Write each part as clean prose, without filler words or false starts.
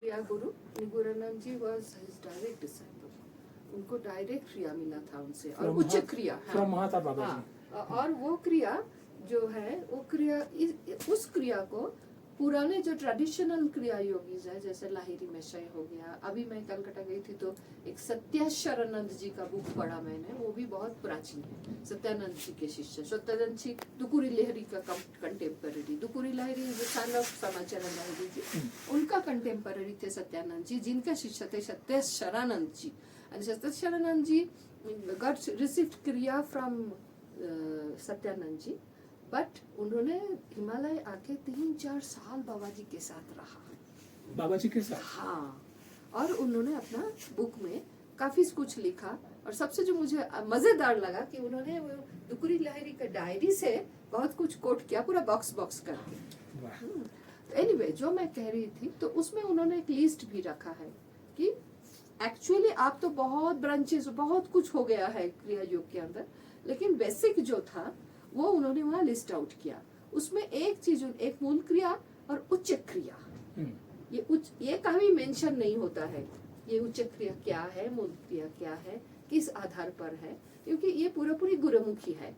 क्रिया गुरु निगुरानंद जी was his direct disciple. उनको direct क्रिया मिला था उनसे और उच्च क्रिया. फ्रॉम महाता बाबा जी. और वो क्रिया जो है वो क्रिया उस क्रिया को पुराने जो ट्रेडिशनल क्रिया योगीज है जैसे लाहिरी मेशय हो गया. अभी मैं कलकत्ता गई थी तो एक सत्याशरानंद जी का बुक पढ़ा मैंने. वो भी बहुत प्राचीन है. सत्यानंद जी के शिष्य सत्यानंद जी दुकुरी लहरी का कंटेम्पररी. दुकुरी लहरी सन ऑफ समाचार लाहिरी जी उनका कंटेम्पररी थे सत्यानंद जी जिनका शिष्य थे सत्याशरानंद जी. एंड सत्याशरानंद जी गॉट रिसीव्ड क्रिया फ्रॉम सत्यानंद जी. बट उन्होंने हिमालय आके 3-4 साल बाबा जी के साथ रहा. बाबा जी के साथ. हाँ. और उन्होंने अपना बुक में काफी कुछ लिखा. और सबसे जो मुझे मजेदार लगा कि उन्होंने दुकुरी लहरी का डायरी से बहुत कुछ कोट किया पूरा बॉक्स करके. एनीवे जो मैं कह रही थी तो उसमें उन्होंने एक लिस्ट भी रखा है कि एक्चुअली आप तो बहुत ब्रांचेस बहुत कुछ हो गया है क्रिया योग के अंदर. लेकिन बेसिक जो था वो उन्होंने वहाँ लिस्ट आउट किया. उसमें एक चीज एक मूल क्रिया और उच्च क्रिया. ये कभी मेंशन नहीं होता है ये उच्च क्रिया क्या है मूल क्रिया क्या है किस आधार पर है. क्योंकि ये पूरी गुरुमुखी है.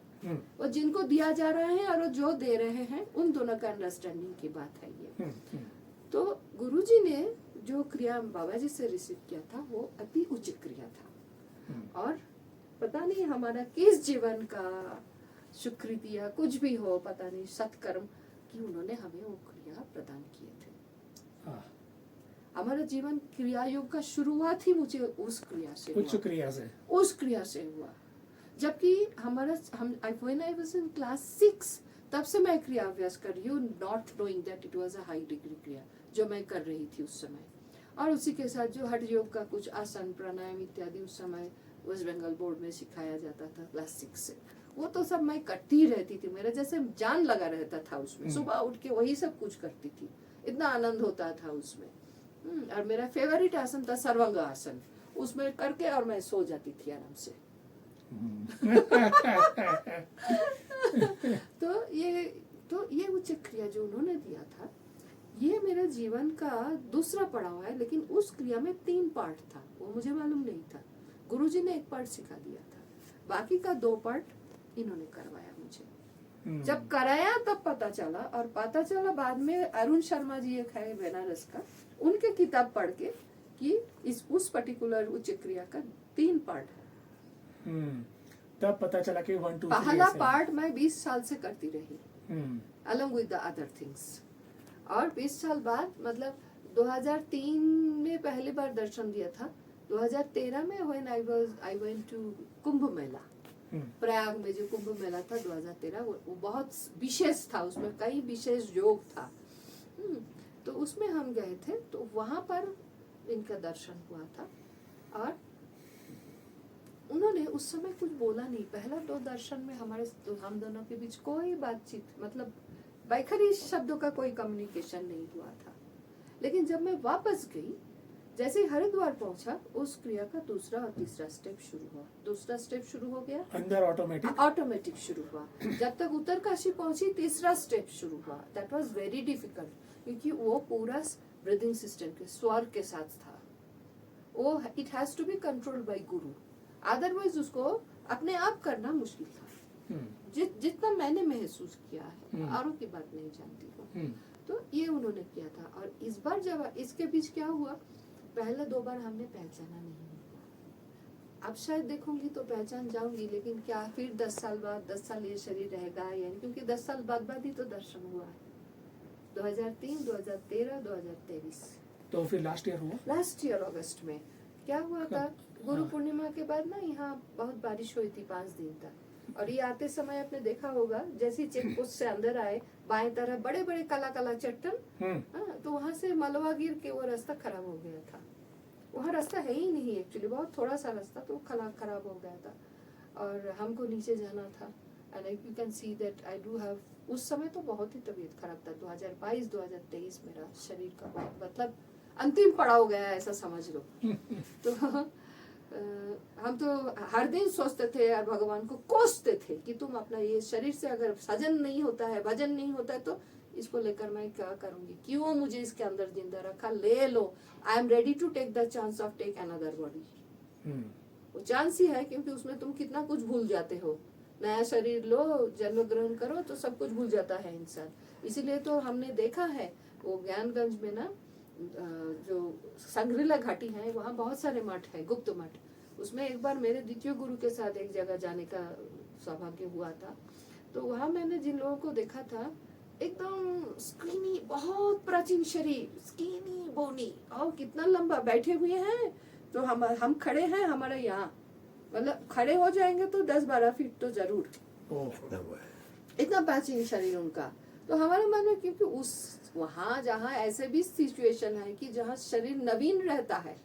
और जिनको दिया जा रहा है और जो दे रहे हैं उन दोनों का अंडरस्टैंडिंग की बात है ये. तो गुरुजी ने जो क्रिया बाबा जी से रिसीव किया था वो अति उच्च क्रिया था. और पता नहीं हमारा किस जीवन का सुकृति या कुछ भी हो पता नहीं सत्कर्म कि उन्होंने हमें वो क्रिया प्रदान किए थे. हमारा जीवन क्रिया योग का शुरुआत ही मुझे उस क्रिया से उस क्रिया से हुआ. जबकि हमारा when I was in class 6 तब से मैं क्रिया अभ्यास कर रही हूँ not knowing that it was a high degree क्रिया जो मैं कर रही थी उस समय. और उसी के साथ जो हठ योग का कुछ आसन प्राणायाम इत्यादि उस समय वेस्ट बंगाल बोर्ड में सिखाया जाता था क्लास 6 से. वो तो सब मैं करती रहती थी. मेरा जैसे जान लगा रहता था उसमें. सुबह उठ के वही सब कुछ करती थी. इतना आनंद होता था उसमें. और मेरा फेवरेट आसन था सर्वांग आसन. उसमें करके और मैं सो जाती थी आराम से. तो ये उच्च क्रिया जो उन्होंने दिया था ये मेरा जीवन का दूसरा पड़ाव है. लेकिन उस क्रिया में 3 पार्ट था वो मुझे मालूम नहीं था. गुरुजी ने 1 पार्ट सिखा दिया था. बाकी का 2 पार्ट इन्होंने करवाया मुझे. जब कराया तब पता चला. और पता चला बाद में अरुण शर्मा जी एक है बनारस का उनके किताब पढ़ के कि उस पर्टिकुलर उच्च क्रिया का 3 पार्ट है. तब पता चला कि 1 2 पहला पार्ट मैं 20 साल से करती रही along with the other things. और 20 साल बाद मतलब 2003 में पहली बार दर्शन दिया था. 2013 में when I went to Kumbh Mela Prayag में जो कुंभ मेला था 2013 वो बहुत विशेष था. उसमें कई विशेष योग था. तो उसमें हम गए थे तो वहां पर इनका दर्शन हुआ था. और उन्होंने उस समय कुछ बोला नहीं. पहला 2 दर्शन में हम दोनों के बीच कोई बातचीत मतलब बैखरी शब्दों का कोई कम्युनिकेशन नहीं हुआ था. लेकिन जब मैं वापस गई जैसे हरिद्वार पहुंचा उस क्रिया का दूसरा और तीसरा स्टेप शुरू हुआ. दूसरा स्टेप शुरू हो गया अंदर ऑटोमेटिक शुरू हुआ. जब तक उत्तरकाशी पहुंची तीसरा स्टेप शुरू हुआ. दैट वाज वेरी डिफिकल्ट क्योंकि वो पूरा ब्रीदिंग सिस्टम के स्वर के साथ था. वो it has to be controlled by guru. Otherwise उसको अपने आप करना मुश्किल था. जितना मैंने महसूस किया है औरों की बात नहीं जानती हूँ. तो ये उन्होंने किया था. और इस बार जब इसके बीच क्या हुआ पहले 2 बार हमने पहचाना नहीं हुआ. अब शायद देखूंगी तो पहचान जाऊंगी. लेकिन क्या फिर 10 साल बाद 10 साल ये शरीर रहेगा यानी क्योंकि 10 साल बाद ही तो दर्शन हुआ है. 2003 2013 2023 तो फिर लास्ट ईयर अगस्त में क्या हुआ था. गुरु पूर्णिमा के बाद ना यहाँ बहुत बारिश हुई थी 5 दिन तक. और ये आते समय आपने देखा होगा जैसे चेक पोस्ट से अंदर आए बाएं तरफ बड़े बड़े काला चट्टान. तो वहाँ से मलबा गिर के वो रास्ता खराब हो गया था. वहाँ रास्ता है ही नहीं एक्चुअली. बहुत थोड़ा सा रास्ता तो खराब हो गया था. और हमको नीचे जाना था. And you can see that I do have उस समय तो बहुत ही तबीयत खराब था. 2022-2023 मेरा शरीर का मतलब अंतिम पड़ाव गया ऐसा समझ लो. तो हम तो हर दिन सोचते थे और भगवान को कोसते थे कि तुम अपना ये शरीर से अगर सजन नहीं होता है भजन नहीं होता है तो इसको लेकर मैं क्या करूंगी, क्यों मुझे इसके अंदर जिंदा रखा, ले लो, I am ready to take the chance of take another body. वो चांस ही है, क्योंकि उसमें तुम कितना कुछ भूल जाते हो। नया शरीर लो, जन्म ग्रहण करो तो सब कुछ भूल जाता है इंसान। इसीलिए तो हमने देखा है वो ज्ञानगंज में ना, जो संग्रिला घाटी है, वहाँ बहुत सारे मठ है, गुप्त मठ। उसमें एक बार मेरे द्वितीय गुरु के साथ एक जगह जाने का सौभाग्य हुआ था। तो वहाँ मैंने जिन लोगों को देखा था, एकदम स्किनी, बहुत प्राचीन शरीर, स्किनी बोनी, और कितना लंबा बैठे हुए हैं। तो हम खड़े हैं, हमारे यहाँ मतलब खड़े हो जाएंगे तो 10-12 फीट तो जरूर, इतना प्राचीन शरीर उनका। तो हमारे मन में, क्योंकि उस वहाँ जहाँ ऐसे भी सिचुएशन है कि जहाँ शरीर नवीन रहता है,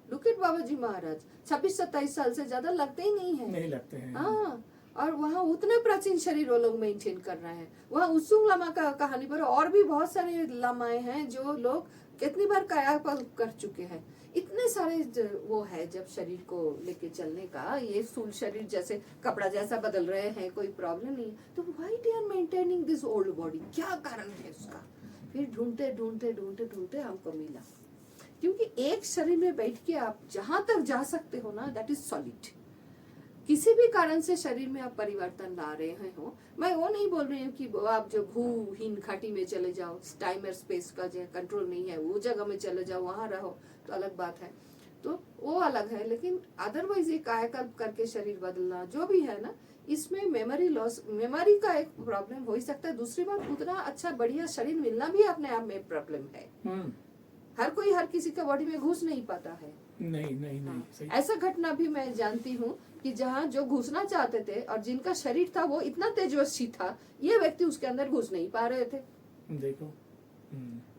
लुक एट बाबा जी महाराज 26-27 साल से ज्यादा लगते ही नहीं है, नहीं लगते हैं। हाँ, और वहाँ उतने प्राचीन शरीर वो लोग मेंटेन कर रहे हैं। वहाँ उत्सुंग लामा का कहानी पर और भी बहुत सारे लामाए हैं जो लोग कितनी बार कायाकल्प कर चुके हैं। इतने सारे वो है, जब शरीर को लेके चलने का, ये स्थूल शरीर जैसे कपड़ा जैसा बदल रहे हैं, कोई प्रॉब्लम नहीं। तो why they are maintaining this old body, क्या कारण है उसका? फिर ढूंढते ढूंढते ढूंढते ढूंढते हमको मिला, क्योंकि एक शरीर में बैठ के आप जहां तक जा सकते हो ना, दैट इज सॉलिड। किसी भी कारण से शरीर में आप परिवर्तन ला रहे हो, मैं वो नहीं बोल रही हूँ कि आप जो भूहीन घाटी में चले जाओ, टाइम और स्पेस का जो कंट्रोल नहीं है, वो जगह में चले जाओ, वहां रहो, तो अलग बात है, तो वो अलग है। लेकिन अदरवाइज ये कायाकल्प करके शरीर बदलना जो भी है ना, इसमें मेमोरी लॉस, मेमोरी का एक प्रॉब्लम हो ही सकता है। दूसरी बात, उतना अच्छा बढ़िया शरीर मिलना भी अपने आप में प्रॉब्लम है। हर कोई हर किसी का बॉडी में घुस नहीं पाता है। नहीं नहीं नहीं, सही। ऐसा घटना भी मैं जानती हूँ कि जहाँ जो घुसना चाहते थे और जिनका शरीर था वो इतना तेजस्वी था, ये व्यक्ति उसके अंदर घुस नहीं पा रहे थे। देखो,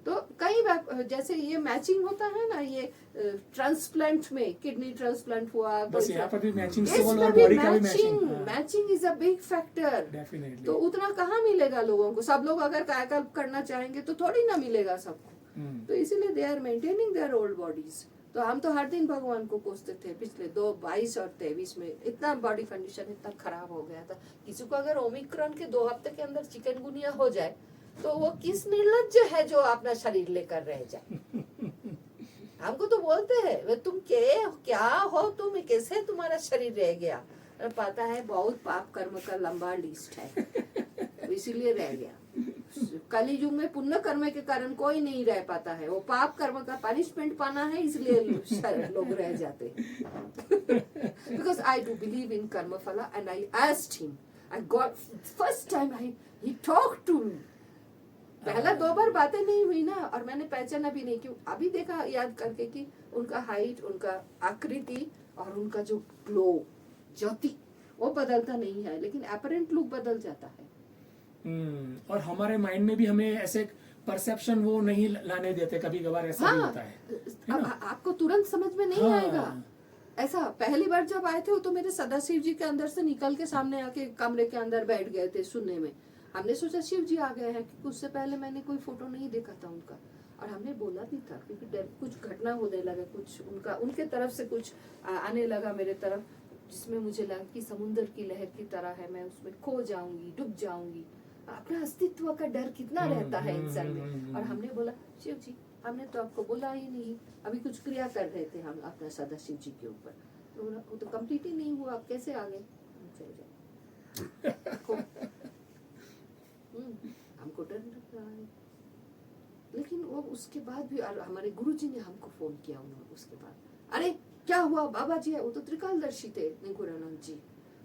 तो कई बार जैसे ये मैचिंग होता है ना, ये ट्रांसप्लांट में किडनी ट्रांसप्लांट हुआ, बस यहाँ पर भी मैचिंग, इसमें सोल और भी बॉडी का भी matching, matching, matching is a big factor. Definitely. तो उतना कहाँ मिलेगा लोगों को? सब लोग अगर कायाकल्प करना चाहेंगे तो थोड़ी ना मिलेगा सबको। तो इसीलिए they are maintaining their old bodies. तो हम तो हर दिन भगवान को कोसते थे। पिछले 22 और 23 में इतना बॉडी कंडीशन इतना खराब हो गया था। किसी को अगर ओमिक्रॉन के 2 हफ्ते के अंदर चिकनगुनिया हो जाए तो वो किस निर्लज्ज है जो अपना शरीर लेकर रह जाए। हमको तो बोलते हैं वे तुम क्या हो, तुम कैसे तुम्हारा शरीर रह गया। और पता है बहुत पाप कर्म का लंबा लिस्ट है, इसीलिए रह गया। कली युग में पुण्य कर्म के कारण कोई नहीं रह पाता है, वो पाप कर्म का पनिशमेंट पाना है, इसलिए लोग रह जाते हैं। Because I do believe in कर्म फला and I asked him, I got first time he talked to me। पहला 2 बार बातें नहीं हुई ना, और मैंने पहचाना भी नहीं। क्यों? अभी देखा याद करके कि उनका हाइट, उनका आकृति और उनका जो ग्लो, ज्योति, वो बदलता नहीं है, लेकिन अपरेंट लुक बदल जाता है। और हमारे माइंड में भी हमें ऐसे परसेप्शन वो नहीं लाने देते, कभी कभार ऐसा भी होता है। अब आपको तुरंत समझ में नहीं आएगा। ऐसा पहली बार जब आए थे वो तो मेरे सदाशिव जी के अंदर से निकल के सामने आके कमरे के अंदर बैठ गए थे सुनने में। हमने सोचा शिव जी आ गए हैं, क्योंकि उससे पहले मैंने कोई फोटो नहीं देखा था उनका, और हमने बोला भी था क्योंकि कुछ घटना होने लगा, कुछ उनके तरफ से कुछ आने लगा मेरे तरफ, जिसमें मुझे लगा कि समुद्र की लहर की तरह है, मैं उसमें खो जाऊंगी, डूब जाऊंगी। अपना अस्तित्व का डर कितना रहता है इंसान में। और हमने बोला शिव जी हमने तो आपको बोला ही नहीं, अभी कुछ क्रिया कर रहे थे हम अपना सदाशिव जी के ऊपर, तो वो तो कंप्लीट ही नहीं हुआ, आप कैसे आ गए? हमको डर लग रहा है। लेकिन वो उसके बाद भी हमारे गुरुजी ने हमको फोन किया, उन्होंने उसके बाद, अरे क्या हुआ बाबा जी है, वो तो त्रिकालदर्शी थे निकुरानंद जी,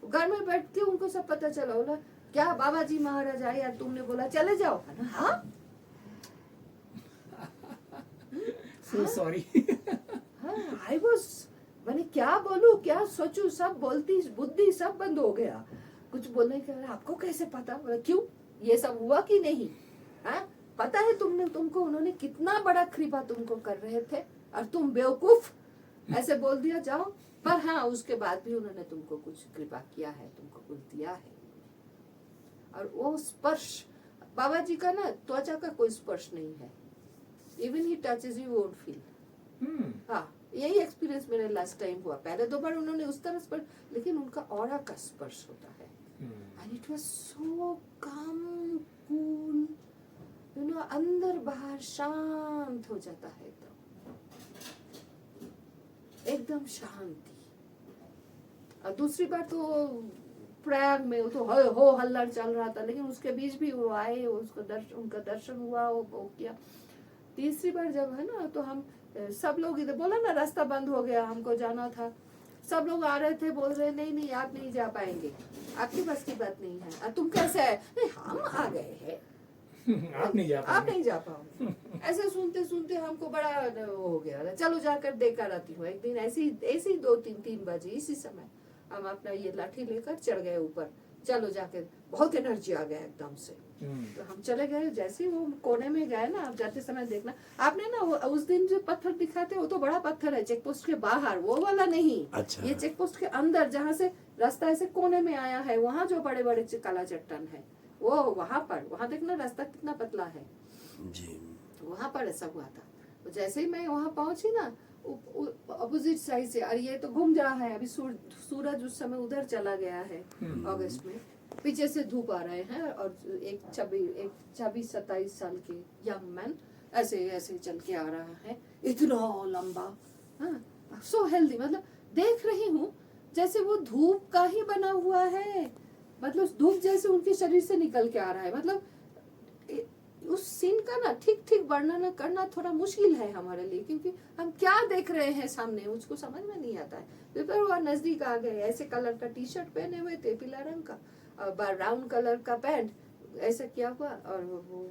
घर में बैठ के उनको सब पता चला। बोला क्या बाबा जी महाराज आए यार, तुमने बोला चले जाओ। हाँ so sorry। हाँ आई वाज, मैंने क्या बोलूं क्या सोचूं, सब बोलती बुद्धि सब बंद हो गया, कुछ बोलने के। आपको कैसे पता? बोला क्यों, ये सब हुआ कि नहीं? हाँ पता है तुमको उन्होंने कितना बड़ा कृपा तुमको कर रहे थे, और तुम बेवकूफ ऐसे बोल दिया जाओ। पर हाँ उसके बाद भी उन्होंने तुमको कुछ कृपा किया है, तुमको कुछ दिया है। और वो स्पर्श बाबा जी का ना, त्वचा का कोई स्पर्श नहीं है, even he touches you won't feel. हाँ यही एक्सपीरियंस मेरे लास्ट टाइम हुआ। पहले 2 बार उन्होंने उस तरह स्पर्श, लेकिन उनका ऑरा का स्पर्श होता है, एंड इट वाज सो काम कूल, पूरा अंदर बाहर शांत हो जाता है, एकदम शांति। और दूसरी बार तो प्रयाग में वो तो हो हल्ला चल रहा था, लेकिन उसके बीच भी वो आए, उसको उनका दर्शन हुआ, वो किया। तीसरी बार जब है ना, तो हम सब लोग इधर, बोला ना रास्ता बंद हो गया, हमको जाना था, सब लोग आ रहे थे, बोल रहे नहीं नहीं आप नहीं जा पाएंगे, आपकी बस की बात नहीं है। और तुम कैसे है? नहीं हम आ गए हैं, आप नहीं जा पाओगे। ऐसे सुनते सुनते हमको बड़ा हो गया, चलो जाकर देकर आती हूँ। एक दिन ऐसी 2-3 बजे इसी समय हम अपना ये लाठी लेकर चढ़ गए ऊपर, चलो जाके, बहुत एनर्जी आ गया एकदम से। तो हम चले गए, जैसे ही वो कोने में गए ना, आप जाते समय देखना, आपने ना उस दिन जो पत्थर दिखाते वो तो बड़ा पत्थर है, चेक पोस्ट के बाहर, वो वाला नहीं। अच्छा। ये चेक पोस्ट के अंदर, जहाँ से रास्ता ऐसे कोने में आया है, वहाँ जो बड़े बड़े काला चट्टान है, वो वहाँ पर, वहाँ देखना रास्ता कितना पतला है जी। वहाँ पर ऐसा हुआ था। तो जैसे ही मैं वहाँ पहुंची ना, अपोजिट साइड से, और ये तो घूम रहा है अभी, सूरज उस समय उधर चला गया है अगस्त में, पीछे से धूप आ रहे हैं, और एक 26-27 साल के यंग मैन ऐसे ऐसे चल के आ रहा है, इतना लंबा, हाँ सो हेल्दी, मतलब देख रही हूँ जैसे वो धूप का ही बना हुआ है, मतलब धूप जैसे उनके शरीर से निकल के आ रहा है। मतलब उस सीन का ना ठीक वर्णन करना थोड़ा मुश्किल है हमारे लिए, क्योंकि हम क्या देख रहे हैं सामने, उसको समझ में नहीं आता है। फिर वो नजदीक आ गए, ऐसे कलर का टी शर्ट पहने हुए थे, पीला रंग का, और ब्राउन कलर का पैंट ऐसा किया हुआ, और वो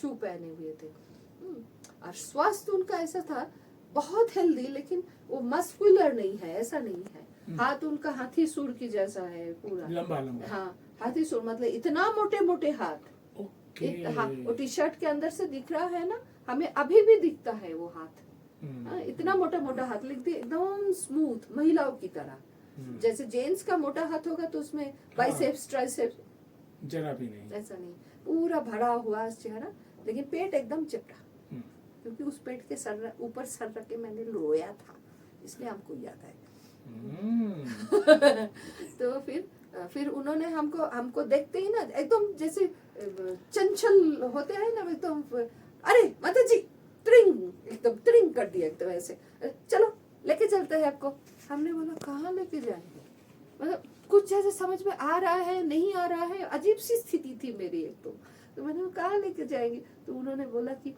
शू पहने हुए थे। और स्वास्थ्य उनका ऐसा था, बहुत हेल्दी, लेकिन वो मस्कुलर नहीं है, ऐसा नहीं है। हाथ उनका हाथी सूर की जैसा है, पूरा लंबा। हाँ हाथी सूर, मतलब इतना मोटे मोटे हाथ। हाँ, वो टी शर्ट के अंदर से दिख रहा है ना, हमें अभी भी दिखता है वो हाथ। हाँ, इतना मोटा मोटा हाथ, लिखते एकदम स्मूथ, महिलाओं की तरह। जैसे जेंट्स का मोटा हाथ होगा तो उसमें बाइसेप्स ट्राइसेप्स, जरा भी नहीं, ऐसा नहीं, पूरा भरा हुआ चेहरा, लेकिन पेट एकदम चिपटा, क्योंकि उस पेट के सर ऊपर सर रख के मैंने रोया था, इसलिए हमको याद है। तो फिर उन्होंने हमको देखते ही ना, एकदम जैसे चंचल होते हैं ना, एकदम, अरे माता जी, एकदम त्रिंग कर दिया, एकदम ऐसे, चलो लेके चलते हैं आपको। हमने बोला कहाँ लेके जाएंगे, मतलब कुछ जैसे समझ में आ रहा है नहीं आ रहा है, अजीब सी स्थिति थी मेरी एक तो मैंने कहाँ लेके जाएंगे, तो उन्होंने बोला कि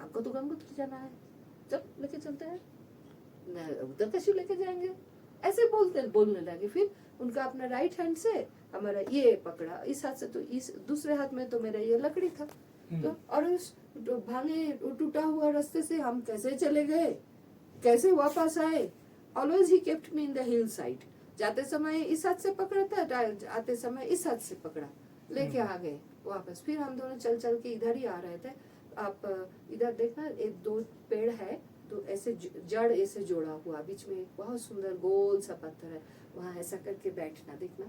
आपको तो गंगोत्री जाना है, चल लेके चलते हैं, उधर कैसे लेके जाएंगे, ऐसे बोलने लगे। फिर उनका अपना राइट हैंड से हमारा ये पकड़ा, इस हाथ से, तो इस दूसरे हाथ में तो मेरा ये लकड़ी था, तो और उस भागे टूटा हुआ रास्ते से हम कैसे चले गए, कैसे वापस आए। Always he kept me in the hill side, जाते समय इस हाथ से पकड़ा था, आते समय इस हाथ से पकड़ा, लेके आ गए वापस। फिर हम दोनों चल के इधर ही आ रहे थे। आप इधर देखना, एक 2 पेड़ है, तो ऐसे जड़ ऐसे जोड़ा हुआ, बीच में एक बहुत सुंदर गोल सा पत्थर है, वहाँ ऐसा करके बैठना, देखना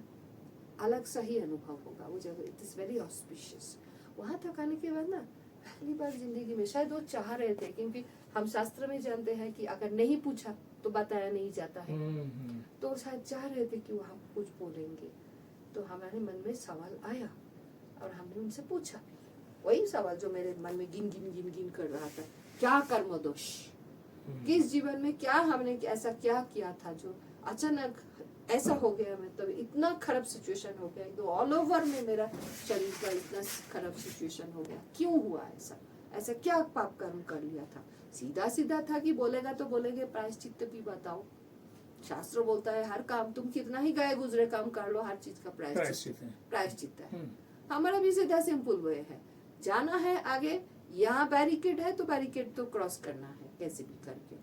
अलग सा ही अनुभव होगा वो जगह, इट इज वेरी ऑस्पिशियस। वहाँ तक आने के बाद ना, पहली बार जिंदगी में, शायद वो चाह रहे थे, क्योंकि हम शास्त्र में जानते हैं कि अगर नहीं पूछा तो बताया नहीं जाता है, तो शायद चाह रहे थे कि वो हम कुछ बोलेंगे। तो हमारे मन में सवाल आया और हमने उनसे पूछा, वही सवाल जो मेरे मन में गिन कर रहा था, क्या कर्म दोष, किस जीवन में क्या हमने ऐसा क्या किया था जो अचानक ऐसा हो गया, मतलब इतना खराब सिचुएशन हो गया, तो ऑल ओवर में मेरा शरीर का इतना खराब सिचुएशन हो गया, क्यों हुआ ऐसा क्या पाप कर्म कर लिया था। सीधा था कि बोलेगा तो बोलेंगे प्रायश्चित्त भी बताओ, शास्त्र बोलता है हर काम, तुम कितना ही गए गुजरे काम कर लो, हर चीज का प्रायश्चित्त है। हमारा भी सीधा सिंपल वे है, जाना है आगे, यहाँ बैरिकेड है तो बैरिकेड तो क्रॉस करना है कैसे भी करके।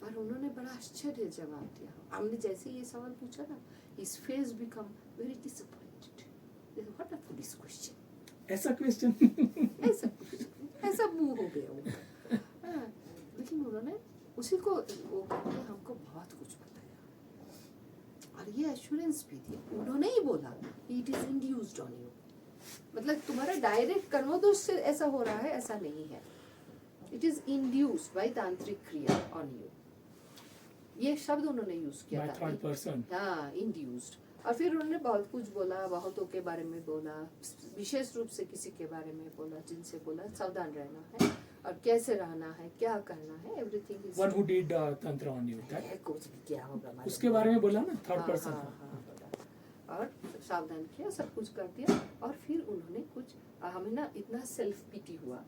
पर उन्होंने बड़ा आश्चर्य जवाब दिया। हमने जैसे ये सवाल पूछा ना, his face become very disappointed. What a foolish question. ऐसा क्वेश्चन ऐसा मुंह हो गया उनका। लेकिन उन्होंने उसी को वो करके हमको बहुत कुछ बताया और ये एश्योरेंस भी दी। उन्होंने ही बोला it is induced on you, मतलब तुम्हारा डायरेक्ट कर्मोदोष से ऐसा हो रहा है, ऐसा नहीं है, इट इज इंड्यूस्ड बाय तांत्रिक क्रिया ऑन यू। ये शब्द उन्होंने यूज किया था, हाँ इंड्यूस्ड। और फिर उन्होंने बहुत कुछ बोला, बहुतों के बारे में बोला, विशेष रूप से किसी के बारे में बोला, जिनसे बोला सावधान रहना है और कैसे रहना है, क्या करना है, everything is one who did तंत्र ऑन यू, दैट कुछ भी क्या होगा हमारे उसके बारे में बोला ना, थर्ड हाँ, पर्सन। हाँ, बोला। और सावधान किया, सब कुछ कर दिया। और फिर उन्होंने कुछ, हमें ना इतना सेल्फ पिटी हुआ।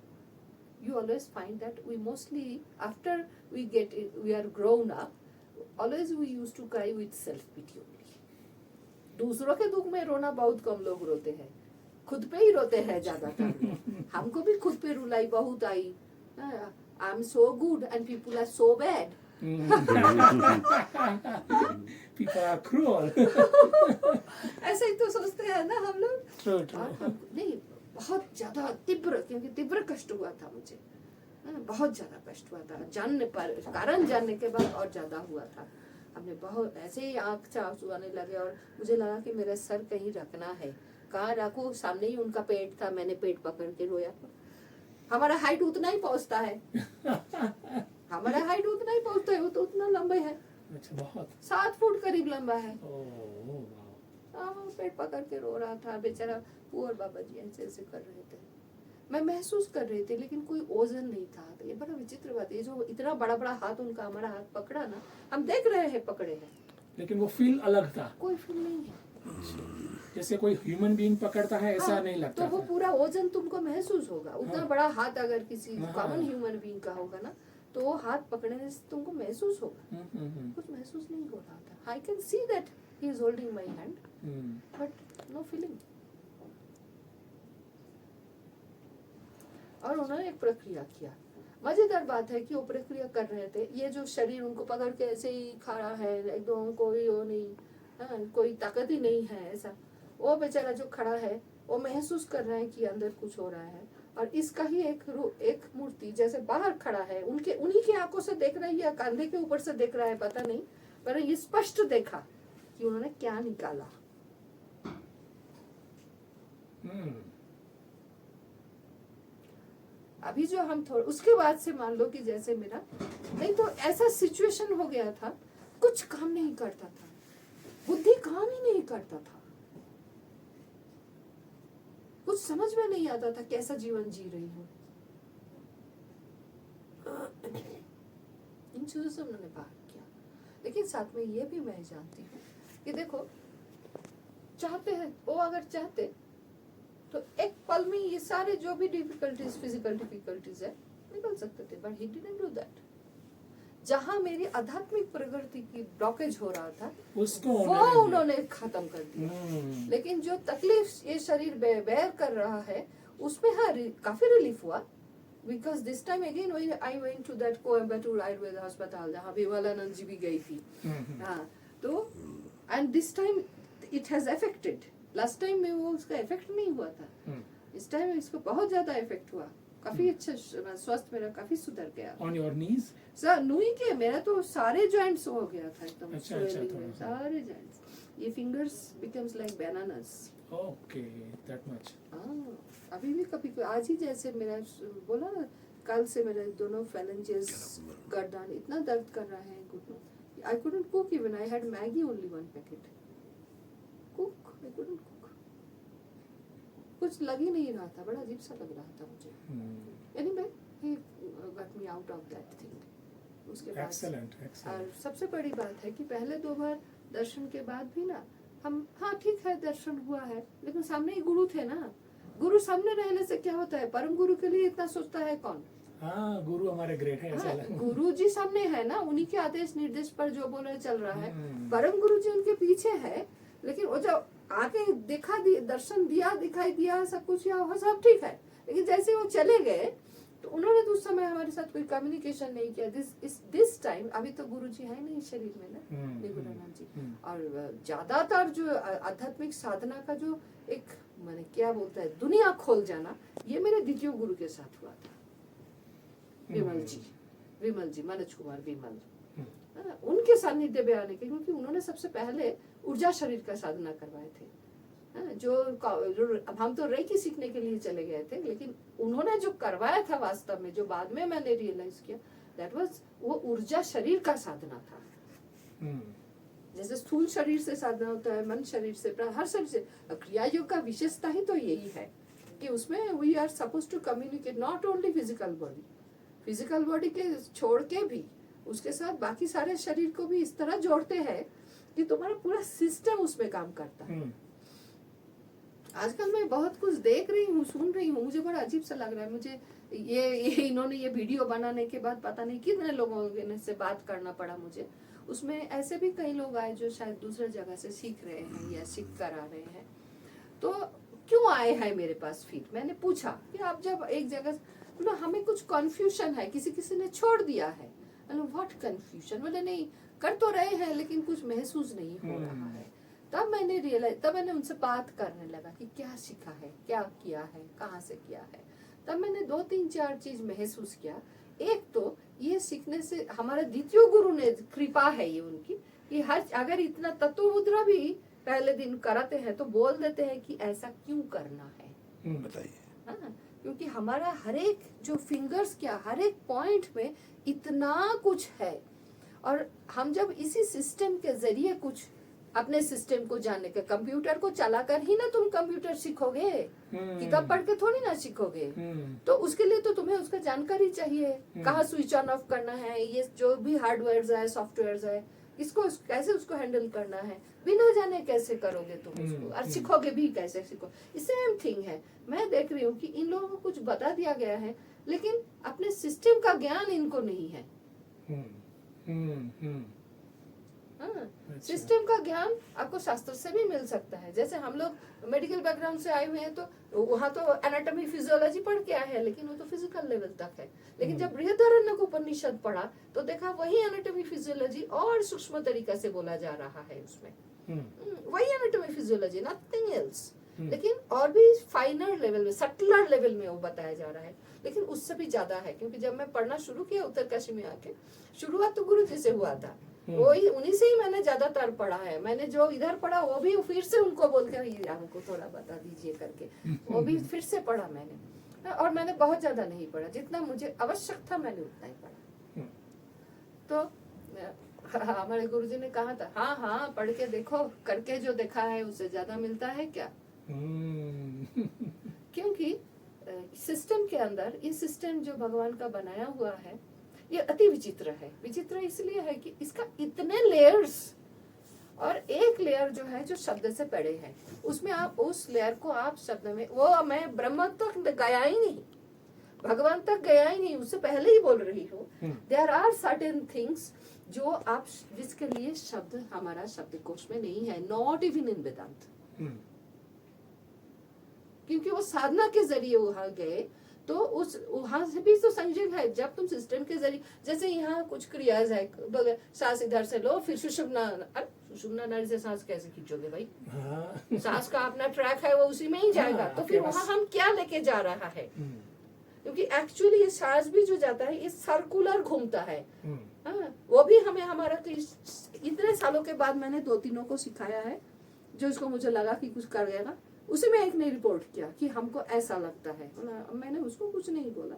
You always find that we mostly after we are grown up, always we used to cry with self pity only. दूसरों के दुख में रोना बहुत कम लोग रोते हैं, खुद पे ही रोते हैं ज्यादातर लोग। हमको भी खुद पे रुलाई बहुत आई। I am so good and people are so bad. People are cruel. ऐसा ही तो सोचते हैं ना हम लोग। True, true. और नहीं, बहुत ज्यादा तीव्र, क्योंकि तीव्र कष्ट हुआ था मुझे, बहुत ज्यादा कष्ट हुआ था। जानने पर, कारण जानने के बाद और ज्यादा हुआ था। हमने बहुत ऐसे ही आंख से आंसू आने लगे और मुझे लगा कि मेरा सर कहीं रखना है, कहाँ रखूं, सामने ही उनका पेट था, मैंने पेट पकड़ के रोया। हमारा हाइट उतना ही पहुंचता है, हमारा हाइट उतना ही पहुंचता है, वो तो उतना लंबे है, अच्छा, बहुत 7 फुट करीब लंबा है। Oh wow. पेट पकड़ के रो रहा था बेचारा। पुअर बाबा जी ऐसे ऐसे कर रहे थे, मैं महसूस कर रही थी, लेकिन कोई ओजन नहीं था। तो ये बड़ा विचित्र बात है, जो इतना बड़ा बड़ा हाथ उनका हमारा हाथ पकड़ा ना, हम देख रहे हैं पकड़े हैं, लेकिन वो फील अलग था, कोई फील नहीं है। जैसे कोई ह्यूमन बीइंग पकड़ता है ऐसा हाँ, नहीं लगता तो वो था। पूरा ओजन तुमको महसूस होगा। उतना हाँ। बड़ा हाथ अगर किसी हाँ। कॉमन ह्यूमन बीइंग का होगा ना, तो वो हाथ पकड़ने से तुमको महसूस होगा। कुछ महसूस नहीं हो रहा था। I can see that he is holding my hand, but no feeling. और उन्होंने एक प्रक्रिया किया। मजेदार बात है कि वो प्रक्रिया कर रहे थे, ये जो शरीर उनको पकड़ के ऐसे ही खड़ा है, एकदम कोई वो नहीं, कोई ताकत ही नहीं है ऐसा। वो बेचारा जो खड़ा है वो महसूस कर रहा है कि अंदर कुछ हो रहा है, और इसका ही एक मूर्ति जैसे बाहर खड़ा है, उन्हीं की आंखों से देख रही है, कंधे के ऊपर से देख रहा है, पता नहीं, पर ये स्पष्ट देखा कि उन्होंने क्या निकाला। अभी जो हम थोड़ा उसके बाद से मान लो कि जैसे मेरा नहीं तो ऐसा सिचुएशन हो गया था, कुछ काम नहीं करता था, बुद्धि काम ही नहीं करता था, कुछ समझ में नहीं आता था कैसा जीवन जी रही हूँ। इन चीजों से उन्होंने बात किया, लेकिन साथ में ये भी मैं जानती हूँ कि देखो, चाहते हैं वो, अगर चाहते तो एक पल में ये सारे जो भी डिफिकल्टीज, फिजिकल डिफिकल्टीज है, निकल सकते थे, but he didn't do that. जहां मेरी आध्यात्मिक प्रगति की ब्लॉकेज हो रहा था, उसको वो उन्होंने खत्म कर दिया। लेकिन जो तकलीफ ये शरीर बेयर कर रहा है, उसमें हाँ काफी रिलीफ हुआ। Because this time again I went to that Coimbatore Ayurveda अस्पताल, जहाँ विमलानंद जी भी गई थी। हाँ, तो and this time it has affected. Last time में वो उसका इफेक्ट नहीं हुआ था, इस टाइम इसको बहुत ज्यादा इफेक्ट हुआ। काफी अच्छा स्वास्थ्य मेरा काफी सुधर गया। ऑन योर नीज सर नुई के मेरा तो सारे जॉइंट्स हो गया था एकदम, अच्छा, swelling थोड़ा में, सा। सारे जॉइंट्स, ये fingers becomes like bananas. Okay, that much. अभी भी कभी आज ही जैसे मेरा बोला ना, कल से मेरे दोनों phalanges, गर्दन इतना दर्द कर रहा है, घुटनों। I couldn't cook even. I had Maggi only 1 packet. Cook, I couldn't cook. कुछ लग ही नहीं रहा था, बड़ा अजीब सा लग रहा था मुझे। Anyway, he got me out of that thing. उसके बाद Excellent, excellent. और सबसे बड़ी बात है कि पहले 2 बार दर्शन के बाद भी ना हम, हाँ ठीक है दर्शन हुआ है, लेकिन सामने ही गुरु थे ना। गुरु सामने रहने से क्या होता है, परम गुरु के लिए इतना सोचता है कौन? हाँ, गुरु हमारे ग्रेट है, ऐसा लगा। गुरु जी सामने है ना, उन्हीं के आदेश निर्देश पर जो बोल रहे चल रहा है। परम गुरु जी उनके पीछे है, लेकिन वो जो आके दर्शन दिया, दिखाई दिया, सब कुछ या सब ठीक है, लेकिन जैसे वो चले गए तो उन्होंने तो उस समय हमारे साथ कोई कम्युनिकेशन नहीं किया। दिस टाइम अभी तो गुरु जी है नहीं शरीर में ना, निगुरानंद जी। और ज्यादातर जो आध्यात्मिक साधना का जो एक माने क्या बोलता है, दुनिया खोल जाना, ये मेरे द्वितीय गुरु के साथ हुआ था। विमल जी, मनोज कुमार विमल, उनके सानिध्य में आने के, क्योंकि उन्होंने सबसे पहले ऊर्जा शरीर का साधना करवाए थे। जो अब हम तो रेकी सीखने के लिए चले गए थे, लेकिन उन्होंने जो करवाया था वास्तव में, जो बाद में मैंने रियलाइज किया, दैट वाज वो ऊर्जा शरीर का साधना था। जैसे स्थूल शरीर से साधना होता है, मन शरीर से, हर शरीर से। क्रिया योग का विशेषता ही तो यही है कि उसमें we are suppose to communicate not only physical body के छोड़ के भी उसके साथ बाकी सारे शरीर को भी इस तरह जोड़ते हैं कि तुम्हारा पूरा सिस्टम उसमें काम करता है। आजकल मैं बहुत कुछ देख रही हूँ, सुन रही हूँ, मुझे बड़ा अजीब सा लग रहा है। मुझे ये इन्होंने ये वीडियो बनाने के बाद पता नहीं कितने लोगों से बात करना पड़ा मुझे। उसमें ऐसे भी कई लोग आए जो शायद दूसरे जगह से सीख रहे हैं या सीख कर आ रहे हैं। तो क्यों आए हैं मेरे पास? फिर मैंने पूछा कि आप जब एक जगह, बोला हमें कुछ कंफ्यूजन है, किसी ने छोड़ दिया है। What confusion? बोले नहीं, कर तो रहे हैं लेकिन कुछ महसूस नहीं हो रहा है। तब मैंने उनसे बात करने लगा कि क्या सीखा है, क्या किया है, कहाँ से किया है। तब मैंने 2-3-4 चीज महसूस किया। एक तो ये सीखने से हमारे द्वितीय गुरु ने कृपा है ये उनकी, कि अगर इतना तत्व मुद्रा भी पहले दिन कराते हैं तो बोल देते हैं कि ऐसा क्यों करना है, बताइए। हाँ, क्योंकि हमारा हर एक जो फिंगर्स क्या हर एक पॉइंट में इतना कुछ है। और हम जब इसी सिस्टम के जरिए कुछ अपने सिस्टम को जानने के, कंप्यूटर को चलाकर ही ना तुम कंप्यूटर सीखोगे, किताब पढ़ के थोड़ी ना सीखोगे। तो उसके लिए तो तुम्हें उसका जानकारी चाहिए, कहाँ स्विच ऑन ऑफ करना है, ये जो भी हार्डवेयर है, सॉफ्टवेयर है, इसको कैसे उसको हैंडल करना है, बिना जाने कैसे करोगे तुम उसको, और सीखोगे भी कैसे सीखो। सेम थिंग है। मैं देख रही हूँ कि इन लोगों को कुछ बता दिया गया है लेकिन अपने सिस्टम का ज्ञान इनको नहीं है। सिस्टम का ज्ञान आपको शास्त्र से भी मिल सकता है। जैसे हम लोग मेडिकल बैकग्राउंड से आए हुए हैं तो वहाँ तो एनाटॉमी फिजियोलॉजी पढ़ के आए हैं, लेकिन वो तो फिजिकल लेवल तक है। लेकिन जब बृहदारण्यक उपनिषद पढ़ा तो देखा वही एनाटॉमी फिजियोलॉजी और सूक्ष्म तरीका से बोला जा रहा है उसमें। वही एनाटॉमी फिजियोलॉजी, नथिंग एल्स। लेकिन और भी फाइनर लेवल में, सटलर लेवल में वो बताया जा रहा है, लेकिन उससे भी ज्यादा है। क्योंकि जब मैं पढ़ना शुरू किया उत्तरकाशी में आके, शुरुआत तो गुरु जी से हुआ था, वही उन्हीं से ही मैंने ज्यादातर पढ़ा है। मैंने जो इधर पढ़ा वो भी फिर से उनको बोल के हमको थोड़ा बता दीजिए करके वो भी फिर से पढ़ा मैंने। और मैंने बहुत ज्यादा नहीं पढ़ा, जितना मुझे आवश्यक था मैंने उतना ही पढ़ा। तो हमारे गुरुजी ने कहा था, हाँ हाँ पढ़ के देखो, करके जो देखा है उससे ज्यादा मिलता है क्या। क्योंकि सिस्टम के अंदर, ये सिस्टम जो भगवान का बनाया हुआ है ये अति विचित्र है। विचित्र इसलिए है कि इसका इतने लेयर्स, और एक लेयर जो है जो शब्द से पड़े है, उसमें आप उस लेयर को आप शब्द में, वो मैं ब्रह्म तक गया ही नहीं, भगवान तक गया ही नहीं, उससे पहले ही बोल रही हूँ। देयर आर सर्टेन थिंग्स जो आप, जिसके लिए शब्द हमारा शब्दकोश में नहीं है, नॉट इवन इन वेदांत। क्योंकि वो साधना के जरिए वहां गए तो उस वहां से भी तो संयोग है। जब तुम सिस्टम के जरिए, जैसे यहाँ कुछ क्रियाज है, सांस इधर से लो, फिर सुषुम्ना नाड़ी से सांस कैसे खींचोगे भाई? सांस का अपना ट्रैक है, वो उसी में ही जाएगा। तो फिर वहां हम क्या लेके जा रहा है? क्योंकि एक्चुअली ये सांस भी जो जाता है ये सर्कुलर घूमता है। वो भी हमें हमारा इतने सालों के बाद मैंने 2-3 को सिखाया है, जो इसको मुझे लगा कि कुछ कर गया ना, उसी में एक ने रिपोर्ट किया कि हमको ऐसा लगता है। मैंने उसको कुछ नहीं बोला,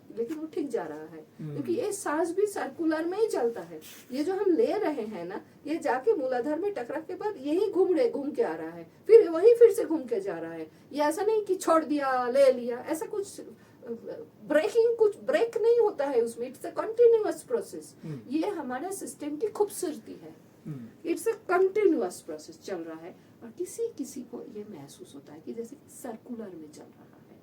लेकिन वो ठीक जा रहा है। क्योंकि ये सांस भी सर्कुलर में ही चलता है। ये जो हम ले रहे हैं ना, ये जाके मूलाधार में टकरा के बाद यही घूम के आ रहा है, फिर वही फिर से घूम के जा रहा है। ये ऐसा नहीं कि छोड़ दिया, ले लिया, ऐसा कुछ कुछ ब्रेक नहीं होता है उसमें। It's a continuous process. ये हमारे सिस्टम की खूबसूरती है। इट्स अ कंटिन्यूअस प्रोसेस चल रहा है, और किसी किसी को ये महसूस होता है कि जैसे सर्कुलर में चल रहा है।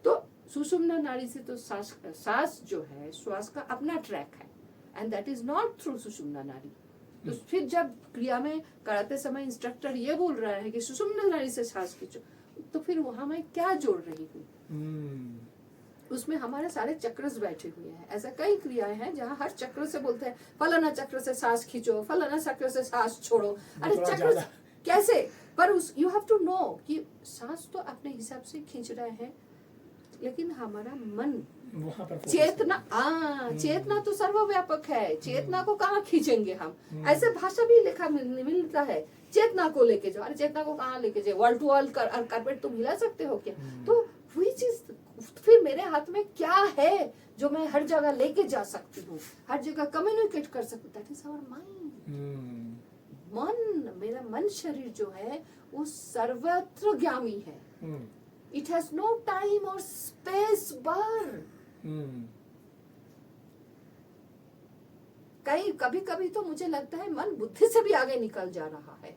तो सुषुम्ना नाड़ी से तो सांस जो है, श्वास का अपना ट्रैक है, and that is not through Sushumna nadi. तो फिर जब क्रिया में कराते समय इंस्ट्रक्टर ये बोल रहा है कि सुषुम्ना नाड़ी से सांस खींचो, तो फिर वहां मैं क्या जोड़ रही हूँ? उसमें हमारे सारे चक्रस बैठे हुए हैं। ऐसा कई क्रियाएं हैं जहाँ हर चक्र से बोलते हैं फलाना चक्र से सांस खींचो, फलाना चक्र से सांस छोड़ो। अरे चक्र कैसे? पर यू हैव टू नो कि सांस तो अपने हिसाब से खींच रहे हैं, लेकिन हमारा मन, चेतना, चेतना तो सर्वव्यापक है। चेतना को कहाँ खींचेंगे हम? ऐसे भाषा भी लिखा मिलता है, चेतना को लेके जाओ। अरे चेतना को कहाँ लेके जाओ? वॉल टू वॉल कारपेट तुम हिला सकते हो क्या? तो वही चीज, फिर मेरे हाथ में क्या है जो मैं हर जगह लेके जा सकती हूँ, हर जगह कम्युनिकेट कर सकती हूँ, दैट इज आवर माइंड। मन, मेरा मन शरीर जो है वो सर्वत्र ज्ञानी है। इट हैज नो टाइम और स्पेस बार। कभी कभी तो मुझे लगता है मन बुद्धि से भी आगे निकल जा रहा है।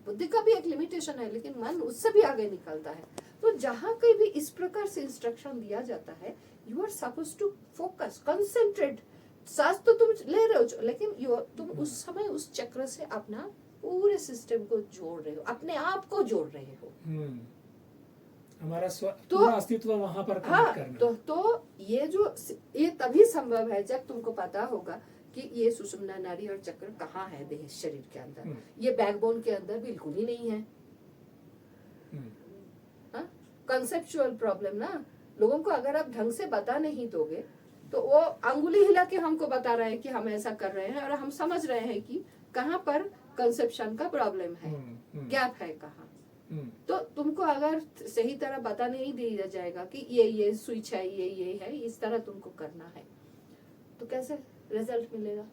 बुद्धि का भी एक लिमिटेशन है, लेकिन मन उससे भी आगे निकलता है। तो जहां कहीं भी इस प्रकार से इंस्ट्रक्शन दिया जाता है, you are suppose to focus, concentrate. सांस तो तुम ले रहे हो, लेकिन तुम उस समय उस चक्र से अपना पूरे सिस्टम को जोड़ रहे हो, अपने आप को जोड़ रहे हो। हमारा पूरा अस्तित्व वहां पर कनेक्ट करना। तो ये तभी संभव है जब तुमको पता होगा कि ये सुषुम्ना नाड़ी और चक्र कहाँ है देह शरीर के अंदर। ये बैकबोन के अंदर बिल्कुल ही नहीं है। कंसेप्चुअल प्रॉब्लम ना, लोगों को अगर आप ढंग से बता नहीं दोगे तो वो अंगुली हिला के हमको बता रहे हैं कि हम ऐसा कर रहे हैं, और हम समझ रहे हैं कि कहाँ पर कंसेप्शन का प्रॉब्लम है, गैप है कहाँ। तो तुमको अगर सही तरह बता नहीं दिया जाएगा कि ये स्विच है, ये है, इस तरह तुमको करना है, तो कैसे रिजल्ट मिलेगा?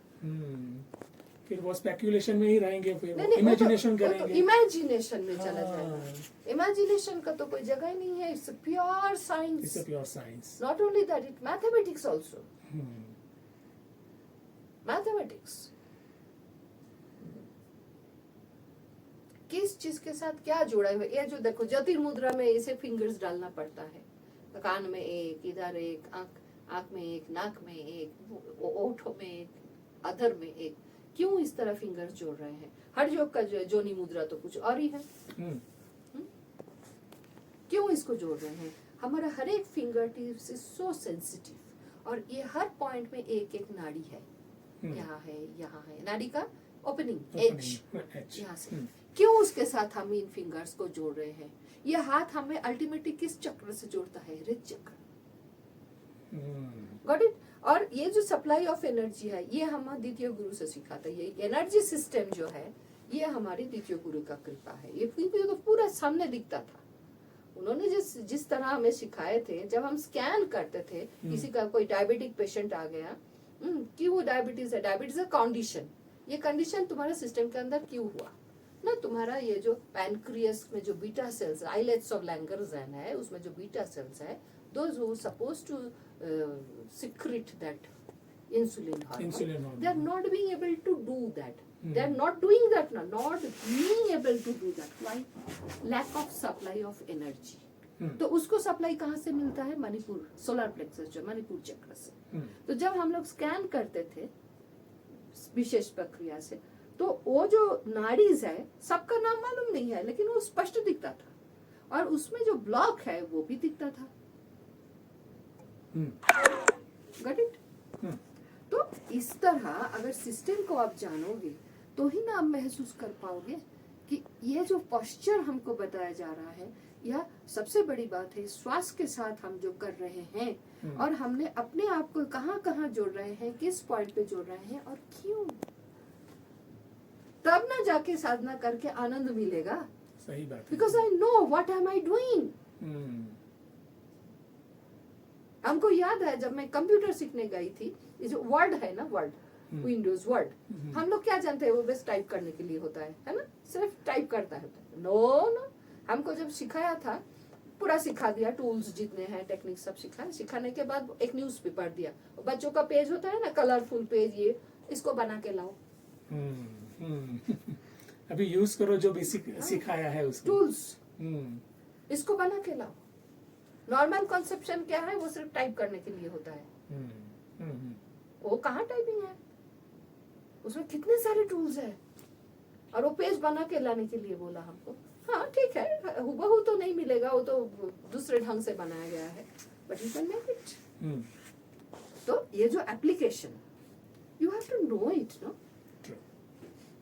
फिर वो स्पेकुलेशन में ही रहेंगे, फिर इमेजिनेशन करेंगे, इमेजिनेशन में चला जाएगा। इमेजिनेशन का तो कोई जगह ही नहीं है। It's pure science. It's pure science. Not only that, it mathematics also. Mathematics किस चीज के साथ क्या जुड़ा हुआ है? ये जो देखो ज्योतिर्मुद्रा में इसे फिंगर्स डालना पड़ता है, कान में एक, इधर एक, आंख में एक, नाक में एक, ओठों में एक, अधर में एक। क्यों इस तरह फिंगर्स जोड़ रहे हैं? हर योग का जोनी मुद्रा तो कुछ और ही है। क्यों इसको जोड़ रहे हैं? हमारा हर एक finger tips is so sensitive, और ये हर पॉइंट में एक एक नाड़ी है। यहाँ है, यहाँ है, नाड़ी का ओपनिंग एज, यहाँ से। क्यों उसके साथ हम इन फिंगर्स को जोड़ रहे हैं? ये हाथ हमें अल्टीमेटली किस चक्र से जोड़ता है? हृदय चक्र। Got it? और ये जो सप्लाई ऑफ एनर्जी है, ये हम द्वितीय गुरु से सिखाते हैं। ये एनर्जी सिस्टम जो है, ये हमारी द्वितीय गुरु का कृपा है। ये तो पूरा सामने दिखता था। उन्होंने जिस तरह हमें सिखाए थे, जब हम स्कैन करते थे, किसी का कोई डायबिटिक पेशेंट आ गया, क्यों डायबिटीज है? डायबिटीज है कंडीशन। ये कंडीशन तुम्हारे सिस्टम के अंदर क्यों हुआ ना? तुम्हारा ये जो पैनक्रियास में जो बीटा सेल्स, आइलेट्स ऑफ लैंगरजैन है, उसमें जो बीटा सेल्स है, those who supposed to secrete that insulin hormone, they are not being able to do that. They are not doing that now, not being able to do that. Why? Lack of supply of energy. तो उसको supply कहाँ से मिलता है? Manipur, solar plexus, जो मणिपुर चक्र से। तो जब हम लोग स्कैन करते थे विशेष प्रक्रिया से, तो वो जो नाड़ीज है, सबका नाम मालूम नहीं है, लेकिन वो स्पष्ट दिखता था, और उसमें जो ब्लॉक है वो भी दिखता था। Got it? तो इस तरह अगर सिस्टम को आप जानोगे तो ही ना आप महसूस कर पाओगे कि ये जो पोस्चर हमको बताया जा रहा है, या सबसे बड़ी बात है श्वास के साथ हम जो कर रहे हैं, और हमने अपने आप को कहाँ कहाँ जोड़ रहे हैं, किस पॉइंट पे जोड़ रहे हैं, और क्यों। तब ना जाके साधना करके आनंद मिलेगा। सही बात है। Because I know what am I doing. हमको याद है जब मैं कंप्यूटर सीखने गई थी, ये जो वर्ड है ना, वर्ड, विंडोज वर्ड, हम लोग क्या जानते हैं? वो बस टाइप करने के लिए होता है ना? सिर्फ टाइप करता है। नो, हमको जब सिखाया था, पूरा सिखा दिया, टूल्स जितने हैं, टेक्निक सब सिखाने के बाद एक न्यूज पेपर दिया। बच्चों का पेज होता है ना, कलरफुल पेज, ये इसको बना के लाओ। अभी यूज करो जो भी सिखाया है उसको। टूल्स, इसको बना के लाओ। नॉर्मल कॉन्सेप्शन क्या है? वो सिर्फ टाइप करने के लिए होता है। वो कहाँ टाइपिंग है? उसमें कितने सारे टूल्स है, और वो पेज बना के लाने के लिए बोला हमको। हाँ ठीक है, हुबहू तो नहीं मिलेगा, वो तो दूसरे ढंग से बनाया गया है, but you can make it. तो ये जो application, you have to know it, no,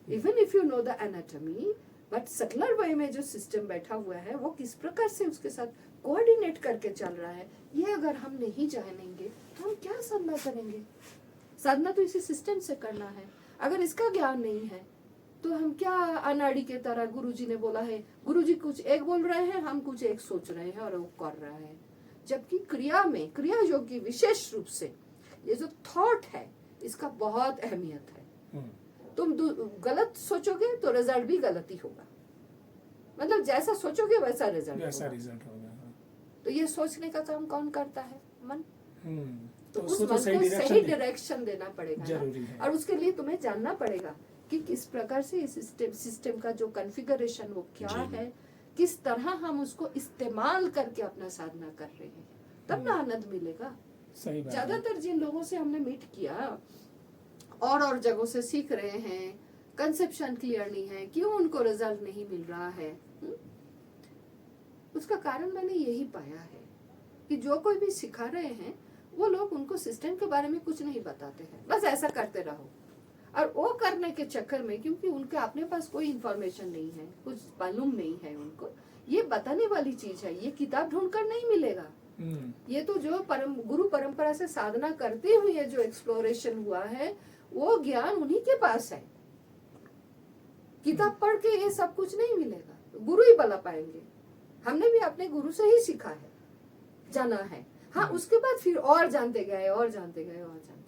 even if you know the anatomy, but secular way में जो सिस्टम बैठा हुआ है, वो किस प्रकार से उसके साथ कोऑर्डिनेट करके चल रहा है, ये अगर हम नहीं जानेंगे तो हम क्या साधना करेंगे? साधना तो इसी सिस्टम से करना है। अगर इसका ज्ञान नहीं है तो हम क्या अनाड़ी के तरह, गुरुजी ने बोला है, गुरुजी कुछ एक बोल रहे हैं, हम कुछ एक सोच रहे हैं और वो कर रहे हैं। जबकि क्रिया में, क्रिया योग की विशेष रूप से ये जो थॉट है इसका बहुत अहमियत है। तुम गलत सोचोगे तो रिजल्ट भी गलत ही होगा, मतलब जैसा सोचोगे वैसा रिजल्ट होगा। तो ये सोचने का काम कौन करता है? मन। तो उस मन को सही डायरेक्शन देना पड़ेगा ना? और उसके लिए तुम्हें जानना पड़ेगा कि किस प्रकार से इस सिस्टम का जो कॉन्फ़िगरेशन वो क्या है, किस तरह हम उसको इस्तेमाल करके अपना साधना कर रहे हैं, तब ना आनंद मिलेगा। ज्यादातर जिन लोगों से हमने मीट किया और जगहों से सीख रहे हैं, कंसेप्शन क्लियर नहीं है, क्यों उनको रिजल्ट नहीं मिल रहा है, उसका कारण मैंने यही पाया है कि जो कोई भी सिखा रहे हैं वो लोग उनको सिस्टम के बारे में कुछ नहीं बताते हैं, बस ऐसा करते रहो। और वो करने के चक्कर में, क्योंकि उनके अपने पास कोई इंफॉर्मेशन नहीं है, कुछ मालूम नहीं है उनको, ये बताने वाली चीज है, ये किताब ढूंढकर नहीं मिलेगा। ये तो जो गुरु परंपरा से साधना करते हुए जो एक्सप्लोरेशन हुआ है वो ज्ञान उन्हीं के पास है। किताब पढ़ के ये सब कुछ नहीं मिलेगा, गुरु ही बता पाएंगे। हमने भी अपने गुरु से ही सीखा है, जाना है। हाँ, उसके बाद फिर और जानते गए और जानते गए और जानते